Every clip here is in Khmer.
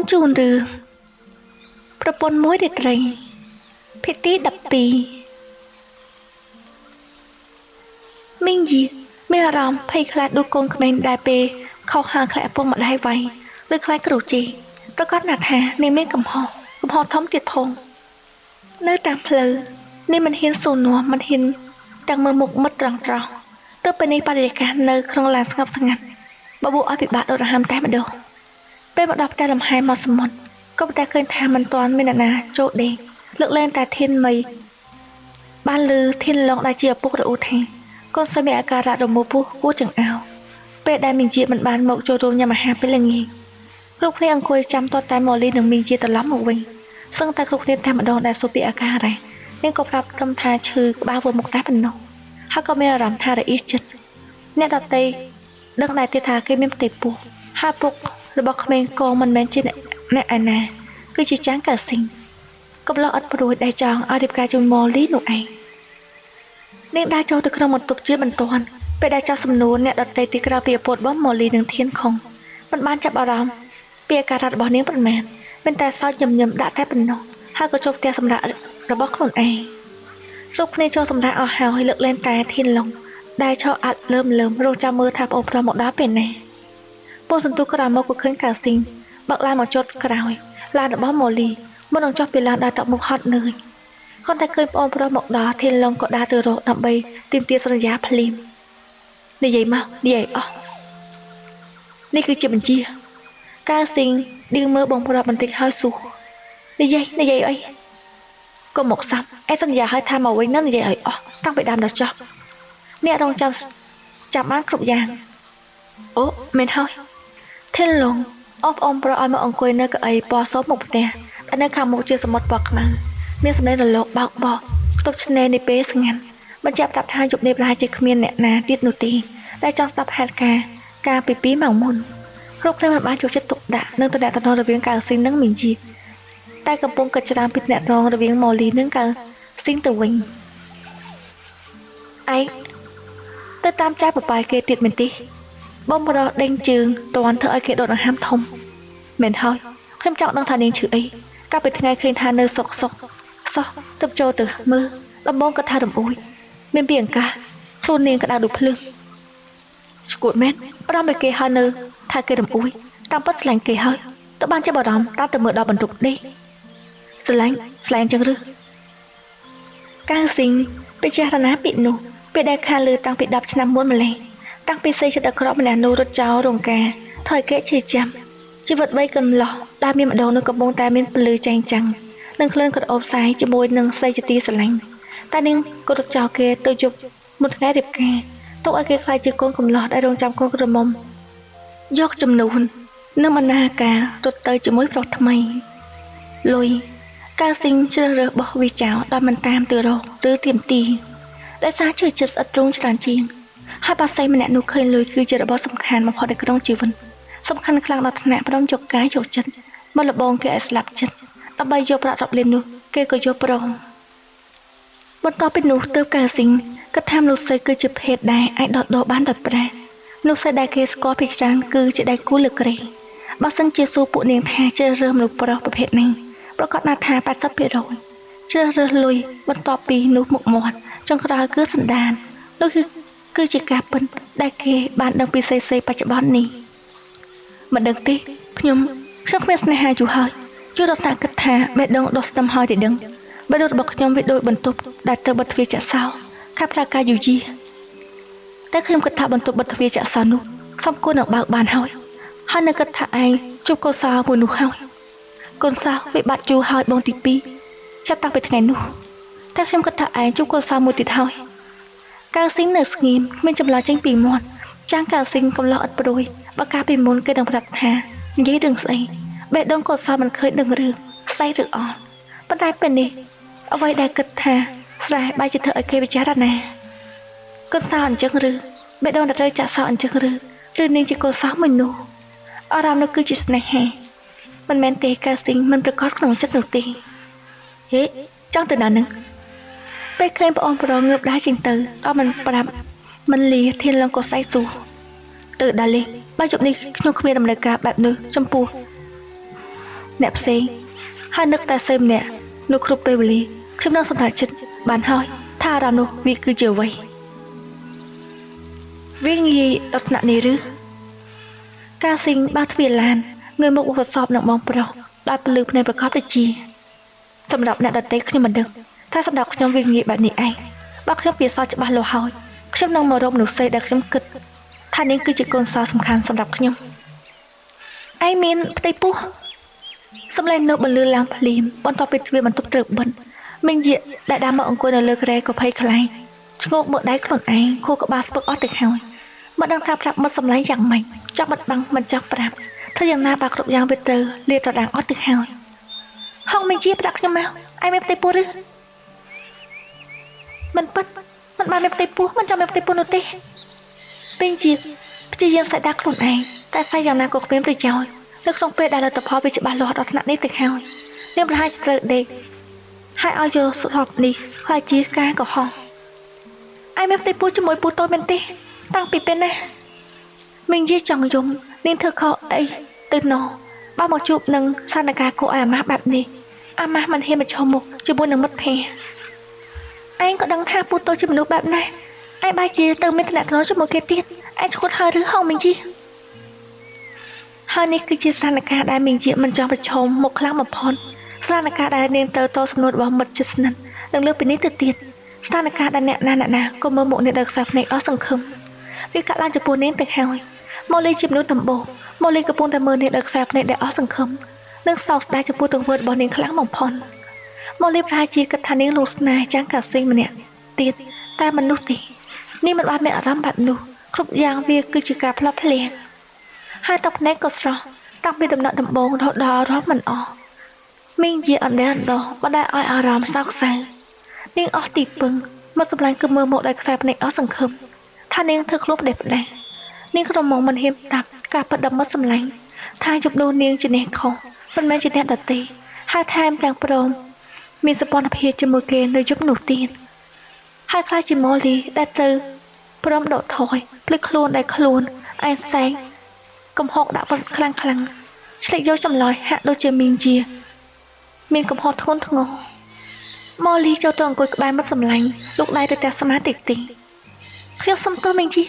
จูนหรือประปนมวยเด็ดไรพิธีดับปีมิ่งยีไม่อารามไพคลาดดูกงเขมรได้เปเข้าหาแคลปงมาได้ไวหรือคล้ายกระดูจีประกอบหนาแท้ในเมฆกำหอท้อมติดพงเนื้อตามเพลนี่มันเห็นสูนัวมันเห็นดังมือหมกมัดตรังเราเติบไปในปฏิการเนื้อครองลานสงบสงัดบบุอภิบาทโดนหามแต่มาดูเป็นมาดอกแต่ลำหายมาสมนก็แต่เคยทำมันตอนไม่นานโจเดงเลือกเล่นแต่เทียนไม่บ้านลือเทียนลองได้เจียปุกระอุเทงก็สมัยอาการะดมปุกู้จังเอาเป็ดได้มิงจีมันบานหมกโจโดยามาหาเป็นเรื่องงี้ลูกเพลียงคุยจำตอนแต่หมอลีหนึ่งมิงจีตล้ำหมกวิ่งซึ่งแต่ลูกเรียนทำมาดองได้สุปีอาการอะไรนี่ก็ปรับรำทาชื่อบ้าวนหมกได้เป็นนกถ้าก็ไม่รำทาได้อีจิตเนี่ยตัดเตยดังไหนที่ทาเกมิมติปุห้าปุกระบอกเมงกองมันแมนจีในอันนาคือจีจ้างกะสิงก็เราอัดประดูได้จองเอาดิบกายจนมอลีหนูไอเนื่องได้เจ้าตะกระหมดตกเชื่อมันตอนไปได้เจ้าสำนูนเนี่ยดัดเตยตีกระเปียปวดบ้อมมอลีหนึ่งเทียนคงมันบ้านจับอารามเปียการัดบ่อนี้เป็นแมนเป็นแต่ซอยยำด่าแทบเป็นนกห้าก็จบเตียสำหรับระบอกคนไอลูกในเจ้าสำหรับเอาหาวให้เลือกเล่นแต่เทียนลงได้เจ้าอัดเริ่มโรจามือทับอบพระหมดด้าเป็นแน่โปสันตุกระมกุขึ้นกาสิงบักลายหมดจดกระไรลานระบอกมอลีเมื่อน้องจอบเป็นลานดาตับมุกฮอตเนยคนแต่เคยอบพระหมดด้าเทียนลงก็ได้ตัวโรนำไปตีมเตียสัญญาพลิมนี่ใหญ่มากนี่ใหญ่อ๋อนี่คือจิบัญชีกาสิงดึงมือบงพระบันทึกให้สูนี่ใหญ่ไอ้ก็หมกซ้ำไอ้สัญญาให้ทำเอาไว้นั่นใหญ่อ๋อตั้งไปดำดอกจอบเนี่ยต้องจับมันกรุบยางโอ้เมนเฮาเท่นลงอบอมพระอ้อยมาองคุยเนื้อกับไอ้ปอซบหมกเนี่ยอันนี้คำหมกเชื่อสมมติบอกมันเมียสมัยระลกบอกตบชนในเป๊ะสังงันมันจับตับทางจุดในปลายจิกเมียนเนี่ยนาติดหนุตีได้จองตับแฮดกาปีหม่างมุนรูปเครื่องมันบ้านจุดจะตกด่าเนื่องตัวแดดตอนนอนระเบียงกลางซิงนั่งหมิ่นจีใต้กระโปรงกระจามปิดแหนรองระเบียงมอลีเนื่องกลางซิงตัววิงไอ้แต่ตามใจปลายเกติดเหม็นตีบอมบอเด้งจืงตอนเธอไอเกดโดนห้ามทมเหม็นเฮ้ยเข้มจังดังทานเองชื่อไอ้ก้าไปไงเคยทานเนื้อซอกตับโจตือมือลำบองกระทาดมอุ้ยเมียนเบี่ยงกาครูเนียงกระดาษดุพลึงสกุลแม่เราไปเกฮาเนื้อทาเกดมอุ้ยตามปัดแสลงเกเฮ้ยตะบ้านเจ้าบ่ดำตามแต่เมื่อดาวบรรทุกได้แสลงจังหรือกางสิงไปเจรณาปิดหนูไปได้คาลือตั้งปิดดับชนะม้วนมาเลยตั้งปีเซจะตะครอบมันนูรถเจ้าโรงแกถอยเกะเฉยจำชีวิตไว้กันหล่อได้มีมาโดนนึกกับวงตาเมียนปลือจังนั่งเคลื่อนกระโอบสายจะบวยนั่งใส่จะตีสลังแต่นิ่งกระโดดเจ้าเกะตัวจุบหมดง่ายเด็บแกตัวไอเกะใครจะโกงกำหล่อได้โดนจำโกงกระมมยกจำนูนน้ำมันนาการถเตยจะมวยปลอดทำไมลอยกาสิงเจริญบอกวิจารณ์ได้มันตามตัวเราหรือเตรียมตีได้ซาเฉยจัดอัตรงฉลาดจริงให้ปาไซมันแหนนูเคยลอยคือจะระบอบสำคัญมาพอได้กระดองจีวันสำคัญครั้งเราถนัดพร้อมจกกายจกจันมาระบองเกะสลับจันตะใบโยประดับเลนูเกะก็โยปรองบนต่อเป็นนูเติบกาสิงก็ทำนูใส่คือจะเพจได้ไอดอดบ้านตัดแปรนูใส่ได้เกสกอพิจารณ์คือจะได้กู้เหลือเกรบางสันเจสูปุเนียงแท้เจอเริ่มนูปรองประเภทนี้ประกอบนาทาปัสสาวะโดยเจอเรือลุยบนต่อปีนูหมกหมดจงกระไรคือสันดานนั่นคือจิกาเป็นได้เกบ้านดังปีเซปัจจุบันนี้มันดังตีพยมช่างเมสในหาอยู่หอยจุดตากระถาเบ็ดดงดสตัมหอยเด็ดดังเบ็ดดบอกยมเบ็ดโดยบรรทุกได้เตอบัตเวียจะเศร้าข้าพระกายอยู่จีแต่คือกระถาบรรทุกบัตเวียจะสานุซ้ำก้นออกบากบานหอยฮันในกระถาไอจุบกสาวมือหนูหอยกสาวไปบัดจูหอยบงติปีจะตั้งไปทางไหนนู่แต่คือกระถาไอจุบกสาวมือติดหอยกาซิงเนอร์สกีมไม่จำลาจังปีมอนจ้างกาซิงกำลังอัดปรวยบากาปีมอนเกิดดังปรัชนายี่ดึงใส่เบ็ดดงกดซามันเคยดึงเรือใส่หรืออ่อนปัญหาเป็นนี่เอาไว้ได้กระถาสายใบจะเถอะเคยไปจ้าดันแน่กดซาอันจังเรือเบ็ดดงดัดเลยจะซาอันจังเรือนิ่งจะกดซาเหมือนนูอารามนักคือจิตในแห่มันแมนเตะกาซิงมันประกอบขนมจักหนึ่งตีเฮ้จ้องตัวนั้นหนึ่งไปเคยปองปรองเงือบได้จริงตื่นเอามันปรับมันเลียเทียนลงกดไซสูตื่นดาลีบ้าจบนี้ขนมขมิ้นดำเนินการแบบนึงจมพู អ្នកផ្សេងហើយនឹកតែសេមអ្នកនោះគ្រប់ពេលវេលាខ្ញុំនឹងសម្រេចចិត្តបានហើយថាអារម្មណ៍នោះវាគឺជាអ្វីវាងាយដល់ថ្នាក់នេះឬការស៊ីងបើកទ្វារឡានងើយមុខប្រសពនឹងបងប្រុសដោយពលឺភ្នែកប្រកបដូចជាសម្រាប់អ្នកដទៃខ្ញុំមិនដឹងថាសម្រាប់ខ្ញុំវាងាយបែបនេះឯងបើខ្ញុំវាសច្បាស់លាស់ហើយខ្ញុំនឹងមករកមនុស្សស្រីដែលខ្ញុំគិតថានាងគឺជាកូនសោសំខាន់សម្រាប់ខ្ញុំឯងមានផ្ទៃពោះសម្លេងនៅបន្លឺឡើងភ្លាមបន្ទាប់ពីទ្វារបន្ទប់ត្រូវបិទមីងយាកដែលដើរមកអង្គុយនៅលើគ្រែក៏ភ័យខ្លាចឆ្ងោកមើលដៃខ្លួនឯងខួរក្បាលស្ពឹកអស់ទៅហើយមិនដឹងថាប្រាប់មុតសម្លេងយ៉ាងម៉េចចាប់បាត់បាំងមិនចង់ប្រាប់ថាយ៉ាងណាបើគ្រប់យ៉ាងវាត្រូវលាតត្រដាងអស់ទៅហើយហងមីងយាកប្រាប់ខ្ញុំមកឯងមានផ្ទៃពោះឬមិនពិតមិនបានមានផ្ទៃពោះមិនចាំមានផ្ទៃពោះនោះទេមីងយាកព្យាយាមសាច់ដាក់ខ្លួនឯងតែសាច់យ៉ាងណាក៏គ្មានប្រយោជន៍នៅក្នុងពេលដែលលទ្ធផលវាច្បាស់លាស់ដល់ថ្នាក់នេះទៅហើយនាងប្រហែលត្រូវដេកហើយឲ្យយកសុខភាពនេះខ្លាចជាការកុហកឯងមានផ្ទៃពោះជាមួយពូតូចមែនទេតាំងពីពេលណាមីងយាចង់យំនាងធ្វើខុសអីទៅណោបើមកជួបនឹងស្ថានភាពគួរឲ្យអាម៉ាស់បែបនេះអាម៉ាស់មិនហ៊ានមកឈរមុខជាមួយនឹងមិត្តភ័ក្តិឯងក៏ដឹងថាពូតូចជាមនុស្សបែបណាឯងបែរជាទៅមានថ្នាក់ថ្នូរជាមួយគេទៀតឯងឈួតហើយឬហងមីងយាហើយនេះគឺជាស្ថានភាពដែលមីងយាមិនចង់ប្រឈមមុខខ្លាំងបំផុតស្ថានភាពដែលនាងទៅតសំណួររបស់មិត្តជិតស្និទ្ធនឹងលើពីនេះទៅទៀតស្ថានភាពដែលអ្នកណាក៏មើលមុខនាងដោយខ្សែភ្នែកអស់សង្ឃឹមវាកាត់ឡើងចំពោះនាងទៅហើយម៉ូលីជាមនុស្សដំបូងម៉ូលីកំពុងតែមើលនាងដោយខ្សែភ្នែកដែលអស់សង្ឃឹមនិងសោកស្ដាយចំពោះទង្វើរបស់នាងខ្លាំងបំផុតម៉ូលីប្រហែលជាគិតថានាងលោកស្នេហ៍ចាំងកាស៊ីម្នាក់ទៀតតែមនុស្សទេនាងមិនបានមានអារម្មណ៍បែបនោះគ្រប់យ៉ាងវាគឺជាការផ្លាស់ប្ដូរហើយតបភ្នែកក៏ស្រស់តាំងពីដំណក់ដំបងរហូតដល់រត់មិនអស់មីងយាអណ្ដែតដោះបណ្ដាលឲ្យអារម្មណ៍សោកសៅនាងអស់ទីពឹងមកសម្លាញ់គឺមើលមកដោយខ្សែភ្នែកអស់សង្ឃឹមថានាងធ្វើខ្លួនផ្ដេសផ្ដាសនាងក្រមុំមិនហ៊ានប្រាប់ការប៉ັດដល់មកសម្លាញ់ថាជប់នោះនាងជាអ្នកខុសមិនមែនជាអ្នកដទៃហើយថែមទាំងព្រមមានសម្ព័ន្ធភាពជាមួយគេនៅយប់នោះទៀតហើយខ្លាចជាម៉ូលីដែលទៅព្រមដកថយភ្លេចខ្លួនដែលខ្លួនឯងសែងកំហុសដាក់ប៉ុនខ្លាំងឆ្លេចយកចម្លើយហាក់ដូចជាមីងជាមានកំហុសធ្ងន់ធ្ងរម៉ូលីចូលទៅអង្គុយក្បែរមិត្តសម្លាញ់លោកដៃទៅតែសមាធិទីខ្ញុំសុំទោសមីងជា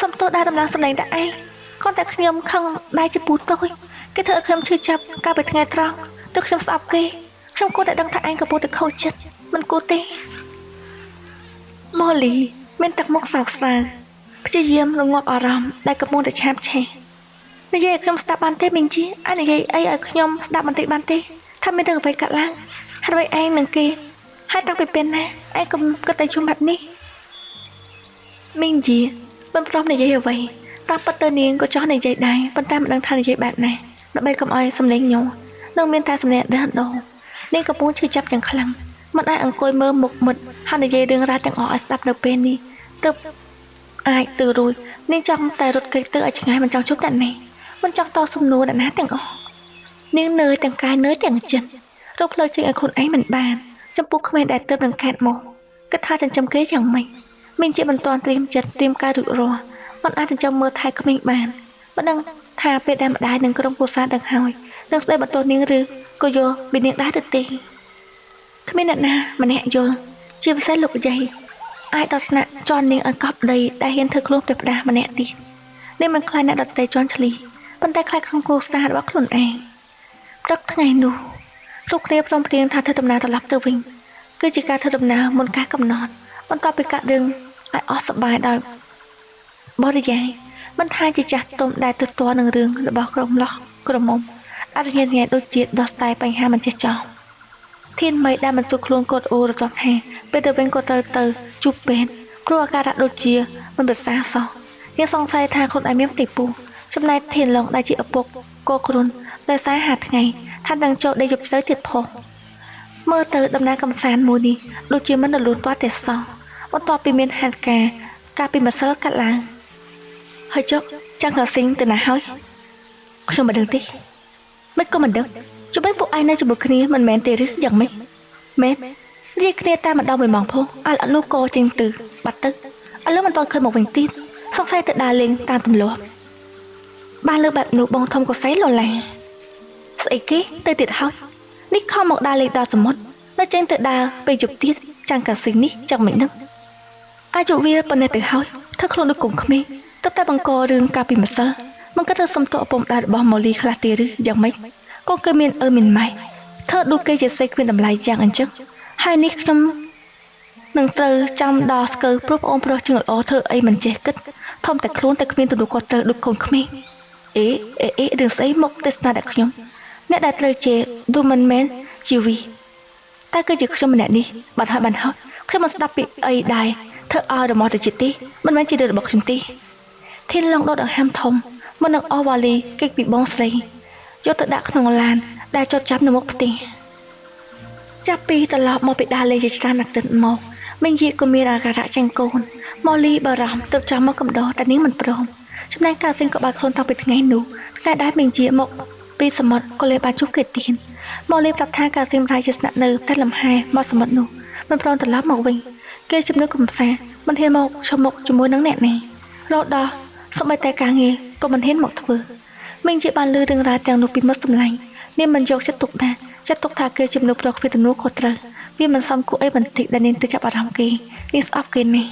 សុំទោសដែលដំឡើងសម្លេងដាក់ឯងគ្រាន់តែខ្ញុំខឹងដៃជាពូតូចគេធ្វើឲ្យខ្ញុំឈឺចាប់កាលពីថ្ងៃត្រង់ទើបខ្ញុំស្អប់គេខ្ញុំគួរតែដឹងថាឯងកំពុងតែខូចចិត្តមិនគួរទេម៉ូលីមានទឹកមុខសោកស្ដាយព្យាយាមរងាប់អារម្មណ៍ដែលកំពុងតែឆាបឆេះនិយាយឲ្យខ្ញុំស្ដាប់បានទេមីងជាអាចនិយាយអីឲ្យខ្ញុំស្ដាប់បន្តិចបានទេថាមានរឿងអ្វីកើតឡើងហើយអ្វីឯងនឹងគេហើយតាំងពីពេលណាឯងក៏គិតតែជុំបែបនេះមីងជាមិនព្រមនិយាយអ្វីតាមពិតទៅនាងក៏ចង់និយាយដែរប៉ុន្តែមិនដឹងថានិយាយបែបណាដើម្បីកុំឲ្យសម្លេងញោមនឹងមានតែសម្លេងដេះដងនាងកំពុងឈឺចាប់យ៉ាងខ្លាំងមិនអាចអង្គុយមើលមុខមិត្តហើយនិយាយរឿងរ៉ាវទាំងអស់ឲ្យស្ដាប់នៅពេលនេះទើបអាចទៅរួចនាងចង់តែរត់គេចទៅឲ្យឆ្ងាយមិនចង់ជួបតែណាមិនចង់តសំណួរអ្នកណាទាំងអស់នាងនឿយទាំងកាយនឿយទាំងចិត្តរកផ្លូវចេញឲ្យខ្លួនឯងមិនបានចំពោះក្មេងដែលទើបនឹងកើតមកគិតថាចិញ្ចឹមគេយ៉ាងម៉េចមានជាមិនទាន់ត្រៀមចិត្តត្រៀមកាយរួចរាល់មិនអាចចិញ្ចឹមមើលថែក្មេងបានមិនដឹងថាពេលដែលម្ដាយនឹងក្រុមគ្រួសារដឹងហើយនឹងស្ដីបន្ទោសនាងឬក៏យកពីនាងដែរទៅទេគ្មានអ្នកណាម្នាក់យល់ជាពិសេសលោកយាយអាចដល់ថ្នាក់ជន់នាងឲ្យកប់ដីដែលហ៊ានធ្វើខ្លួនផ្ដេសផ្ដាសម្នាក់ទៀតនាងមិនខ្លាចអ្នកដទៃជន់ឈ្លីប៉ុន្តែខ្លាចក្រុមគ្រួសាររបស់ខ្លួនឯងព្រឹកថ្ងៃនោះលោកគ្នាព្រមព្រៀងថាធ្វើដំណើរត្រឡប់ទៅវិញគឺជាការធ្វើដំណើរមុនការកំណត់បន្ទាប់ពីកាត់រឿងឲ្យអស់សប្បាយដោយបរិយាយមិនថាជាចាស់ទុំដែលទស្សទាល់នឹងរឿងរបស់ក្រុមលោះក្រមុំអរិយាញ៉ែដូចជាដោះស្រាយបញ្ហាមិនចេះចោលធានមីដែលមិនសួរខ្លួនកូនអូរត់ថាពេលទៅវិញក៏ទៅជួបពេទ្យគ្រូអាការៈដូចជាមិនប្រសើរសោះនាងសង្ស័យថាខ្លួនឯងមានផ្ទៃពោះចំណែកធានឡងដែលជាឪពុកក៏គ្រុនដោយសារហាថ្ងៃថានឹងចូលដេកយប់ជ្រៅទៀតផងមើលទៅដំណើរកំសាន្តមួយនេះដូចជាមិនរលូនទាល់តែសោះបន្ទាប់ពីមានហេតុការណ៍កាលពីម្សិលកាត់ឡើងហើយចុះចាំងក៏ស៊ីងទៅណាហើយខ្ញុំមិនដឹងទេមិនក៏មិនដឹងជុំវិញពួកឯងនៅជាមួយគ្នាមិនមែនទេឬយ៉ាងម៉េចមែនរៀបគ្នាតែម្ដង1ម៉ោងផងឥឡូវនោះក៏ចេញទៅបាត់ទៅឥឡូវមិនតឃើញមកវិញទៀតសង្ស័យទៅដើរលេងតាមទម្លាប់បានលើបែបនោះបងធំក៏សៃលឡា ស្អីគេទៅទៀតហើយនេះខំមកដើរលេងដល់សមុទ្រនៅចេញទៅដើរពេលយប់ទៀតចាំងកាស៊ីនេះចង់មិននឹងអាយុវាប៉ុណ្ណេះទៅហើយធ្វើខ្លួនដូចកុំក្មេងទៅតែបង្ករឿងកាលពីម្សិលមិនគិតទៅសុំទោសឪពុកម្ដាយរបស់ម៉ូលីខ្លះទេឬយ៉ាងម៉េចក៏គឺមានមានម៉ែធ្វើដូចគេជាសេះគ្មានតម្លៃយ៉ាងអញ្ចឹងហើយនេះខ្ញុំនឹងត្រូវចាំដល់ស្កើព្រោះបងប្រុសជើងល្អធ្វើអីមិនចេះគិតធំតែខ្លួនតែគ្មានទំនួលខុសត្រូវដូចកូនក្មេងរឿងស្អីមកទេសនាដាក់ខ្ញុំអ្នកដែលត្រូវជាឌូមិនមែនជីវីតែគឺជាខ្ញុំម្នាក់នេះបាត់ហើយខ្ញុំមិនស្ដាប់ពីអីដែរធ្វើឲ្យរមាស់ទៅជាទីមិនមែនជារឿងរបស់ខ្ញុំទេធានឡងដកដង្ហើមធំមិននឹងអស់វ៉ាលីគេពីបងស្រីយកទៅដាក់ក្នុងឡានដែលចតចាប់នៅមុខផ្ទះចាប់ពីត្រឡប់មកពីដើរលេងជាច្រើនណាស់ទឹកមកមិញយាក៏មានអាការៈចាញ់កូនម៉ូលីបារម្ភទៅចាំមកកំដរតែនាងមិនព្រមចំណែកកាស៊ីនក៏បានខ្លួនតាំងពីថ្ងៃនោះថ្ងៃដែលមិញយាមកពីសមុទ្រក៏លេបានជួបគេទៀនម៉ូលីប្រាប់ថាកាស៊ីនប្រហែលជាស្នាក់នៅតែលំហែមកសមុទ្រនោះមិនព្រមត្រឡប់មកវិញគេជំនឿកំសាមិនហ៊ានមកឈប់មុខជាមួយនឹងអ្នកណារហូតដល់សូម្បីតែការងារក៏មិនហ៊ានមកធ្វើមិញយាបានលឺរឿងរ៉ាវទាំងនោះពីមិត្តសម្លាញ់នាងមិនយកចិត្តទុកដាក់ចាត់ទុកថាគេជំនឿប្រកគ្មានទំនួលខុសត្រូវវាមិនសមគួរអីបន្តិចដែលនាងទៅចាប់អារម្មណ៍គេនាងស្អប់គេណាស់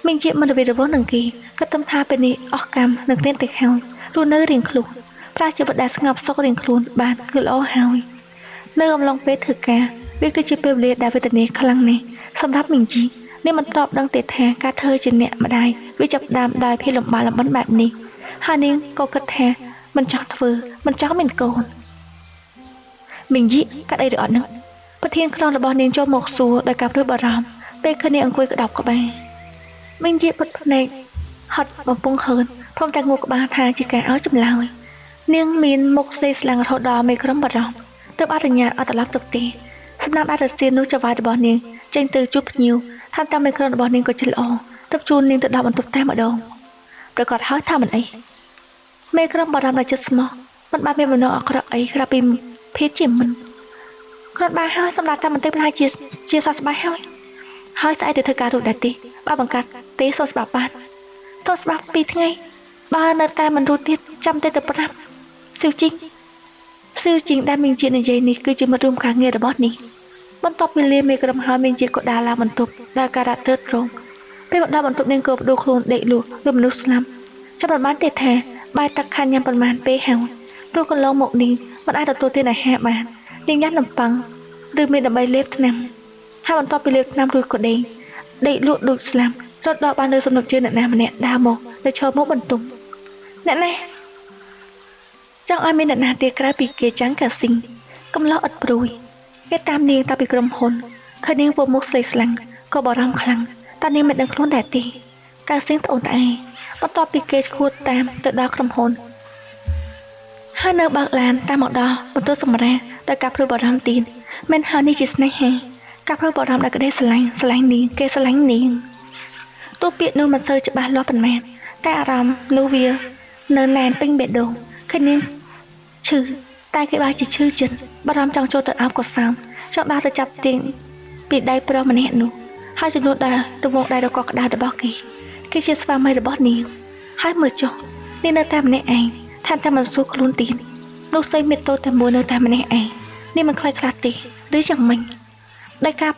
មិញជាមិនរវិរវល់នឹងគេក៏ទំថាពេលនេះអស់កម្មនឹងគ្នាទៅខោរស់នៅរៀងខ្លួនប្រាជាបដាស្ងប់សុខរៀងខ្លួនបានគឺល្អហើយនៅអំឡុងពេលធ្វើការវាគឺជាពេលវេលាដែលវេទនាខ្លាំងណាស់សម្រាប់មិញជីនាងមិនតបដឹងទេថាការធ្វើជាអ្នកម្ដាយវាចាប់ផ្ដើមដោយភាពលំបាកលំបិនបែបនេះហើយនាងក៏គិតថាមិនចង់ធ្វើមិនចង់មានកូនមិញជីកាត់អីឬអត់នឹងប្រធានក្រុមរបស់នាងចូលមកសួរដោយការព្រួយបារម្ភពេលឃើញនាងអង្គុយក្តាប់ក្បាលមិញជីពុតភ្នែកហត់បំពង់ហើនព្រមតែងូក្បាលថាជាការឲ្យចម្លើយនាងមានមុខស្លេស្លាំងរហូតដល់មេក្រុមបារម្ភទើបអនុញ្ញាតឲ្យត្រឡប់ទៅទីសំណាងដាក់រសៀននោះចវាយរបស់នាងចេញទៅជួបភ្ញៀវថាតាមមេក្រុមរបស់នាងក៏ចិត្តល្អទើបជូននាងទៅដល់បន្ទប់តែម្ដងប្រកាសហើយថាមិនអីមេក្រុមបារម្ភដល់ចិត្តស្មោះមិនបានមានបំណងអាក្រក់អីក្រៅពីភេទជាមិនគ្រាន់បានហើយសម្រាប់តែបន្តិចប្រហែលជាសោះស្បាយហើយស្អែកទៅធ្វើការរួចដែរទេបើបង្កាត់ទេសោះស្បាប់បានទោះស្បាប់2ថ្ងៃបើនៅតែមិនរួចទៀតចាំតែទៅប្រាប់ស៊ីវជីងដែលមានជានិយាយនេះគឺជាមិត្តរួមការងាររបស់នេះបន្ទាប់ពីលាមេក្រុមហើយមានជាក៏ដាឡាបន្ទប់ដែលការៈត្រឹតត្រង់ពេលមកដល់បន្ទប់នាងក៏បដូរខ្លួនដេកលក់ដូចមនុស្សស្លាប់ចាំបានទេថាបាយទឹកខានញ៉ាំប្រមាណពេលហើយព្រោះកន្លងមកនេះមិនអាចទទួលទានអាហារបាននាងញ៉ាំនំប៉័ងឬមានដើម្បីលេបថ្នាំហើយបន្ទាប់ពីលេបថ្នាំរួចក៏ដេកលក់ដូចស្លាប់រត់ដល់បាននៅសំណុកជើងអ្នកណាម្នាក់ដើរមកទៅឈរមកបន្ទប់អ្នកណាចង់ឲ្យមានអ្នកណាទៀតក្រៅពីគេចាំងកាស៊ីងកំឡោះឥតព្រួយគេតាមនាងតាពីក្រុមហ៊ុនឃើញនាងវមុខស្លេស្លាំងក៏បារម្ភខ្លាំងតែនាងមិនដឹងខ្លួនដែរទេកាស៊ីងត្អូញត្អែបន្ទាប់ពីគេឈួតតាមទៅដល់ក្រុមហ៊ុនហើយនៅបើកឡានតាមមកដល់បន្ទប់សម្រាប់ដោយការព្រួយបារម្ភទៀតមិនហើយនេះជាស្នេហាការព្រួយបារម្ភដែលក្តីស្រឡាញ់នាងគេស្រឡាញ់នាងទោះពាក្យនោះមិនសូវច្បាស់លាស់ប៉ុន្មានតែអារម្មណ៍នោះវានៅណែនពេញបេះដូងឃើញនាងឈឺតែគេបែរជាឈឺចិត្តបារម្ភចង់ចូលទៅអោបក៏សើមចង់ដើរទៅចាប់ទាញពីដៃប្រុសម្នាក់នោះហើយចំនួនដើររង្វង់ដៃដ៏កក់ក្ដៅរបស់គេជាស្វាមីរបស់នាងហើយមើលចុះនាងនៅតែម្នាក់ឯងថាតែមិនសួរខ្លួនទៀតនោះស្អីមេតូតែមួយនៅតែម្នាក់ឯងនាងមិនខ្លាចខ្លាចទេឬយ៉ាងម៉េចដោយការ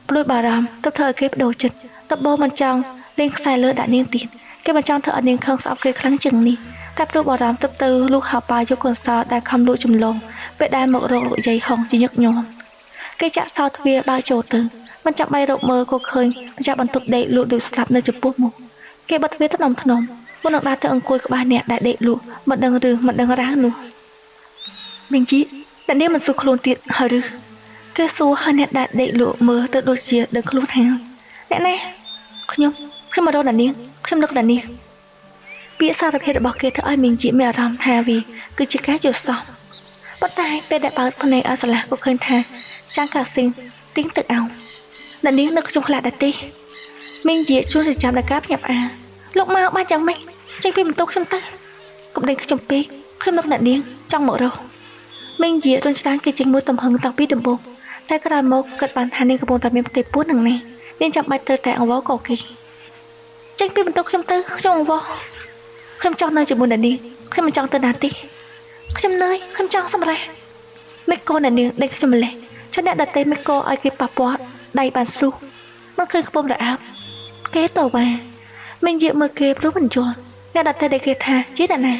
ព្រួយបារម្ភទៅធ្វើឲ្យគេបដូរចិត្តដបោមិនចង់លេងខ្សែលើដាក់នាងទៀតគេមិនចង់ធ្វើឲ្យនាងខឹងស្អប់គេខ្លាំងជាងនេះតែព្រួយបារម្ភទៅលូកហៅប៉ាយកកូនសោដែលខំលក់ចម្លងពេលដែលមករកលោកយាយហុងជាញឹកញាប់គេចាក់សោទ្វារបើកចូលទៅមិនចាំបាយរកមើលក៏ឃើញម្ចាស់បន្ទប់ដេកលក់ដូចស្លាប់នៅចំពោះមុខគេបិទទ្វារទៅដុំធ្នមមុននឹងដើរទៅអង្គុយក្បែរអ្នកដែលដេកលក់មិនដឹងរឿងមិនដឹងរ៉ាវនោះមីងជីអ្នកនាងមិនសួរខ្លួនទៀតហើយឬគេសួរឲ្យអ្នកដែលដេកលក់មើលទៅដូចជាដឹងខ្លួនហើយអ្នកណាខ្ញុំមករកអ្នកនាងខ្ញុំនឹកអ្នកនាងពាក្យសារភាពរបស់គេធ្វើឲ្យមីងជីមានអារម្មណ៍ថាវាគឺជាការយល់សប្តិប៉ុន្តែពេលដែលបើកភ្នែកឲ្យស្រឡះក៏ឃើញថាចាំងកាស៊ីងទីងទឹកអោអ្នកនាងនឹកខ្ញុំខ្លាចដែរទេមីងជីជួនរចាំដល់ការភ្ញាក់ផ្អើលលោកមកបានយ៉ាងម៉េចចេញពីបន្ទប់ខ្ញុំទៅកុំដេញខ្ញុំពេកខ្ញុំនឹកអ្នកនាងចង់មករកមីងជីរនច្រើនគេចេញមួយទំហឹងតាំងពីដំបូងតែក្រោយមកគិតបានថានាងកំពុងតែមានផ្ទៃពោះនឹងណានាងចាំបាច់ទៅតែអង្វរក៏គេចេញពីបន្ទប់ខ្ញុំទៅខ្ញុំអង្វរខ្ញុំចង់នៅជាមួយអ្នកនាងខ្ញុំមិនចង់ទៅណាទេខ្ញុំនឿយខ្ញុំចង់សម្រាក មិនកូនអ្នកនាងដេកខ្ញុំម្លេះចុះអ្នកដតេមិនកោឲ្យគេប៉ះពាល់ដៃបានស្រួលមិនឃើញខ្ពំរអាប់គេតវ៉ាមិនយាកមើលគេព្រោះមិនយល់អ្នកដតេដែលគេថាជាអ្នកណា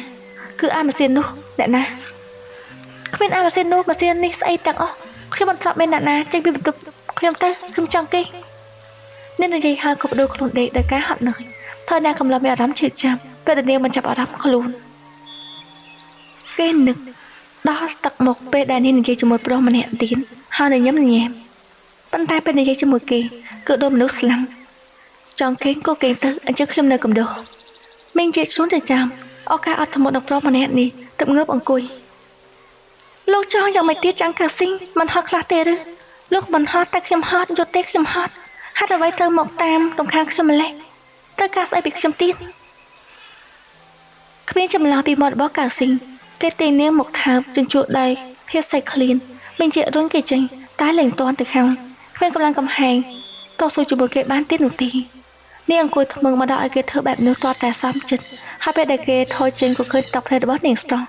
គឺអាម៉ាស៊ីននោះអ្នកណាគ្មានអាម៉ាស៊ីននោះម៉ាស៊ីននេះស្អីទាំងអស់ខ្ញុំមិនធ្លាប់មានអ្នកណាចេញពីបន្ទប់ខ្ញុំទៅខ្ញុំចង់គេអ្នកនិយាយហើយក៏បដូរខ្លួនដេកដោយការហត់នឿយធ្វើអ្នកកំឡុងមានអារម្មណ៍ឈឺចាប់ពេលដែលនាងមិនចាប់អារម្មណ៍ខ្លួនគេនឹកដល់ទឹកមុខពេលដែលនាងនិយាយជាមួយប្រុសម្នាក់ទៀតហើយនៅញញែមប៉ុន្តែពេលនិយាយជាមួយគេគឺដូចមនុស្សស្លាំងចង់គេក៏គេទៅអញ្ចឹងខ្ញុំនៅកំដរមីងជាខ្លួនទៅចាំឱកាសអត់ធម្មដល់ប្រុសម្នាក់នេះទឹកងើបអង្គុយលោកចង់យ៉ាងម៉េចទៀតចាំងកាស៊ីងមិនហត់ខ្លះទេឬលោកមិនហត់តែខ្ញុំហត់យកទេខ្ញុំហត់ហេតុអ្វីទៅមកតាមរំខានខ្ញុំម្លេះទៅការស្អីពីខ្ញុំទៀតគ្មានចម្លើយពីមាត់របស់កាស៊ីងគេទេនាងមកថើបជញ្ជក់ដៃភាសាឃ្លានមានជារុញគេចេញតែលែងតាន់ទៅខាងគ្មានកម្លាំងកំហែងតស៊ូជាមួយគេបានទៀតនោះទេនាងអង្គុយថ្មឹងមកដល់ឲ្យគេធ្វើបែបនោះទាល់តែសំចិត្តហើយពេលដែលគេថយចេញក៏ឃើញតបភ្នែករបស់នាងស្រស់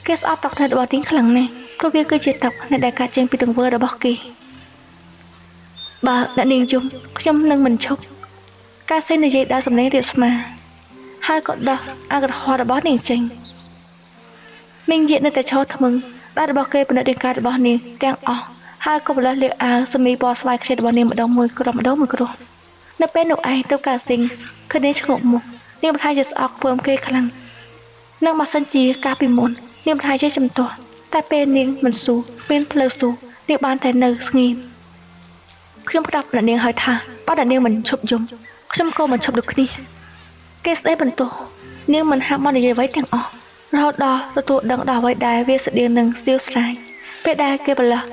គេស្អប់តបភ្នែករបស់នាងខ្លាំងណាស់ព្រោះវាគឺជាតបភ្នែកដែលកាត់ចេញពីទង្វើរបស់គេបើអ្នកនាងយំខ្ញុំនឹងមិនឈប់ការសេនិយាយដល់សំឡេងរាបស្មើហើយក៏ដោះអាក្រហមរបស់នាងចេញមីងយាកនៅតែឈរថ្មឹងដល់របស់គេពិនិត្យរាងកាយរបស់នាងទាំងអស់ហើយក៏បលេះលាកអាវសមីពណ៌ស្វាយខ្ចីរបស់នាងម្ដងមួយគ្រាប់នៅពេលនោះឯងទៅកាស៊ីងឃើញនាងឆ្ងក់មុខនាងប្រហែលជាស្អប់ពើមគេខ្លាំងនឹងបើសិនជាកាលពីមុននាងប្រហែលជាចំទាស់តែពេលនាងមិនស៊ូមានផ្លូវស៊ូនាងបានតែនៅស្ងៀមខ្ញុំប្រាប់អ្នកនាងហើយថាបើអ្នកនាងមិនឈប់យំខ្ញុំក៏មិនឈប់ដូចគ្នាគេស្ដីបន្ទោសនាងមិនហាក់មកនិយាយអ្វីទាំងអស់រហូតដល់ទទួលដឹងដល់អ្វីដែលវាស្តៀងនឹងសៀវស្លាយពេលដែលគេបលាស់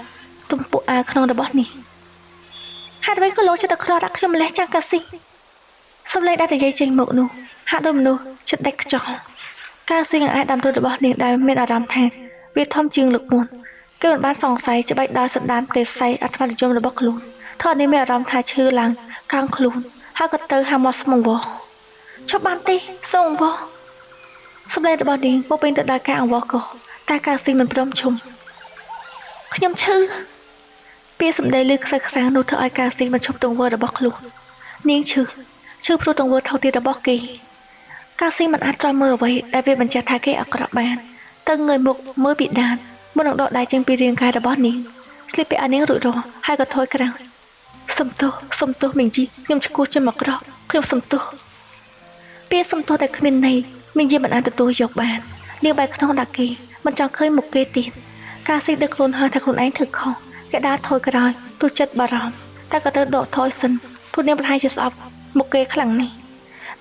ទំពក់អាក្នុងរបស់នេះហាត់វិញក៏លោកចិត្តដល់ខ្លោដាក់ខ្ញុំម្លេះចាំងកាស៊ីសំឡេងដែលនិយាយចេញមកនោះហាក់ដូចមនុស្សចិត្តដាច់ខ្យល់កាស៊ីងអាចដាំទូរបស់នាងដែលមានអារម្មណ៍ថាវាធំជាងលើកមុនគេមិនបានសង្ស័យច្បាច់ដល់សន្តានប្រេស័យអត្ថនិយមរបស់ខ្លួនថតនេះមានអារម្មណ៍ថាឈឺឡើងកាំងខ្លួនហើយក៏ទៅហាមកស្មងវឈប់បានទេសូមអង្វរសម្លេងរបស់នាងពោពេញទៅដោយការអង្វរក៏តែកាស៊ីមិនព្រមឈុំខ្ញុំឈឺពាក្យសម្ដីលើខ្សឹកខ្សាំងនោះធ្វើឲ្យកាស៊ីមិនឈប់ទង្វើរបស់ខ្លួននាងឈឺព្រោះទង្វើថោកទាបរបស់គេកាស៊ីមិនអាចទ្រាំមើលអ្វីដែលវាបញ្ជាក់ថាគេអាក្រក់បានទៅងើយមុខមើលពីដានមុននឹងដកដៃចេញពីរាងកាយរបស់នាងស្លៀកពាក់អានាងរួចរាល់ហើយក៏ថយក្រោយសុំទោសមីងជីខ្ញុំឆ្កួតជាមកក្រក់ខ្ញុំសុំទោសពាក្យសុំទោសដែលគ្មានន័យមីងជីមិនអាចទទួលយកបាននាងបែរខ្នងដាក់គេមិនចង់ឃើញមុខគេទៀតកាស៊ីដឹកខ្លួនហើយថាខ្លួនឯងធ្វើខុសគេដើរថយក្រោយទោះចិត្តបារម្ភតែក៏ទៅដកថយសិនព្រោះនាងប្រហែលជាស្អប់មុខគេខ្លាំងណាស់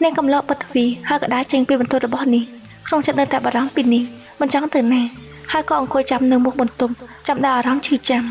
នាងកំឡោកបិទទ្វារហើយក៏ដើរចេញពីបន្ទប់របស់នាងក្នុងចិត្តនៅតែបារម្ភពីនាងមិនចង់ទៅណាហើយក៏អង្គុយចាំនៅមុខបន្ទប់ចាំដល់អារម្មណ៍ឈឺចាំ